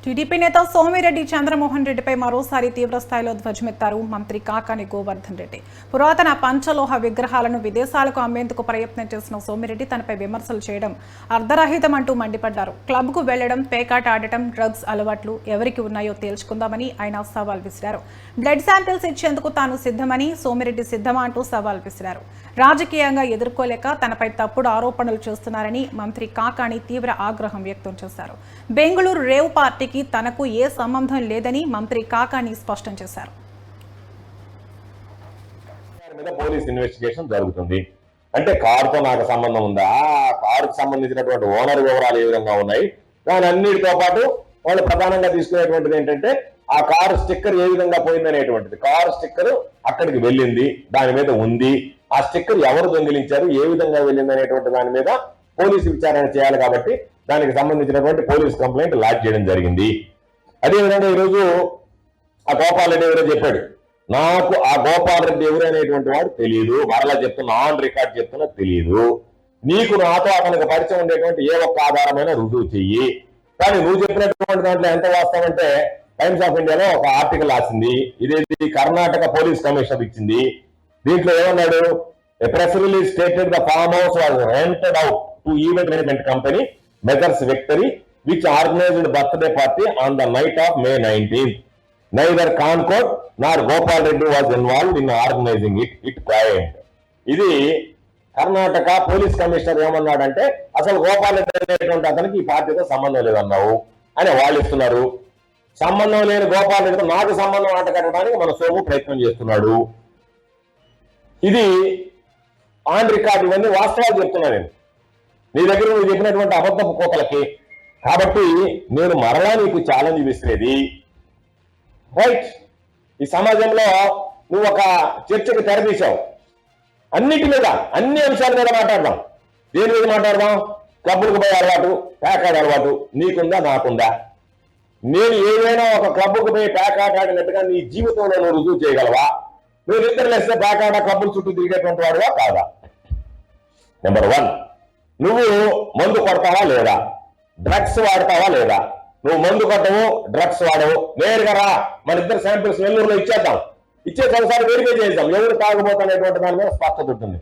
TDP నేత సోమిరెడ్డి చంద్రమోహన్ రెడ్డిపై మరోసారి తీవ్రస్థాయిలో ధ్వజమెత్తారు మంత్రి కాకాని గోవర్ధన్ రెడ్డి. పురాతన పంచలోహ విగ్రహాలను విదేశాలకు అమ్మేందుకు ప్రయత్నం చేసిన సోమిరెడ్డి తనపై విమర్శలు చేయడం అర్ధరహితమంటూ మండిపడ్డారు. క్లబ్కు వెళ్లడం, పేకాట ఆడటం, డ్రగ్స్ అలవాట్లు ఎవరికి ఉన్నాయో తేల్చుకుందామని ఆయన సవాల్ విసిరారు. బ్లడ్ శాంపిల్స్ ఇచ్చేందుకు తాను సిద్ధమని, సోమిరెడ్డి సిద్ధమా అంటూ సవాల్ విసిరారు. రాజకీయంగా ఎదుర్కోలేక తనపై తప్పుడు ఆరోపణలు చేస్తున్నారని మంత్రి కాకాని తీవ్ర ఆగ్రహం వ్యక్తం చేశారు. బెంగళూరు రేవ్ పార్టీకి తనకు ఏ సంబంధం లేదని మంత్రి కాకాని స్పష్టం చేశారు. పోలీస్ ఇన్వెస్టిగేషన్ జరుగుతుంది అంటే కారుతో నాకు సంబంధం ఉందా, కారుకు సంబంధించినటువంటి ఓనర్ వివరాలు ఏ విధంగా ఉన్నాయి, దాని అన్నిటితో పాటు వాళ్ళు ప్రధానంగా తీసుకునేటువంటిది ఏంటంటే ఆ కారు స్టిక్కర్ ఏ విధంగా పోయిందనేటువంటిది. కారు స్టిక్కర్ అక్కడికి వెళ్ళింది, దాని మీద ఉంది, ఆ స్టిక్కర్ ఎవరు దొంగిలించారు, ఏ విధంగా వెళ్ళింది అనేటువంటి దాని మీద పోలీసు విచారణ చేయాలి. కాబట్టి దానికి సంబంధించినటువంటి పోలీస్ కంప్లైంట్ లాడ్జ్ చేయడం జరిగింది. అదేవిధంగా ఈరోజు ఆ గోపాల్ రెడ్డి ఎవరో చెప్పాడు, నాకు ఆ గోపాల్ రెడ్డి ఎవరు అనేటువంటి వాడు తెలియదు, మరలా చెప్తున్నా, ఆన్ రికార్డ్ చెప్తున్నా తెలియదు. నీకు నాతో అతనికి పరిచయం ఉండేటువంటి ఏ ఒక్క ఆధారమైన రుజువు చెయ్యి. కానీ నువ్వు చెప్పినటువంటి దాంట్లో ఎంత వాస్తవం అంటే టైమ్స్ ఆఫ్ ఇండియాలో ఒక ఆర్టికల్ రాసింది, ఇదేది కర్ణాటక పోలీస్ కమిషనర్ ఇచ్చింది. దీంట్లో ఏమన్నాడు, a press release stated the farm house was rented out to event management company Meggers Victory, which organized birthday party on the night of May 19th. Neither Concord nor Gopal Reddy was involved in organizing it. It claimed. ఇది Karnataka police commissioner ఏమన్నాడంటే అసలు గోపాల్ రెడ్డి అనేటువంటి అతనికి ఈ పార్టీతో సంబంధం లేదన్నావు అని వాళ్ళు ఇస్తున్నారు. సంబంధం లేని గోపాల్ రెడ్డితో నాకు సంబంధం ఆట కట్టడానికి మన సోము ప్రయత్నం చేస్తున్నాడు. ఇది ఆన్ రికార్డు, ఇవన్నీ వాస్తవాలు చెప్తున్నా నేను నీ దగ్గర నువ్వు చెప్పినటువంటి అబద్ధపు కోతలకి. కాబట్టి నేను మరలా నీకు ఛాలెంజ్ విసిరేది, రైట్, ఈ సమాజంలో నువ్వు ఒక చర్చకు తెరదీశావు. అన్నిటి మీద, అన్ని అంశాల మీద మాట్లాడదాం. దేని మీద మాట్లాడదాం? క్లబ్బులకు పోయే అలవాటు, ప్యాకాడ అలవాటు నీకుందా, నాకుందా? నేను ఏదైనా ఒక క్లబ్కు పోయి ప్యాకాట ఆడినట్టుగా నీ జీవితంలో నువ్వు రుజువు చేయగలవా? నువ్వు నిద్రలేస్తే ప్యాకాట క్లబ్బుల చుట్టూ తిరిగేటువంటి వాడువా కాదా? నెంబర్ 1, నువ్వు మందు కొడతావా లేదా, డ్రగ్స్ వాడతావా లేదా? నువ్వు మందు కొట్టవు, డ్రగ్స్ వాడవు, నేరుగా రా, మన ఇద్దరు శాంపిల్స్ నెల్లూరులో ఇచ్చేద్దాం, ఇచ్చేసి ఒకసారి వెరిఫై చేద్దాం ఎవరు తాగబోతున్నటువంటి దాని మీద స్పష్టత ఉంటుంది.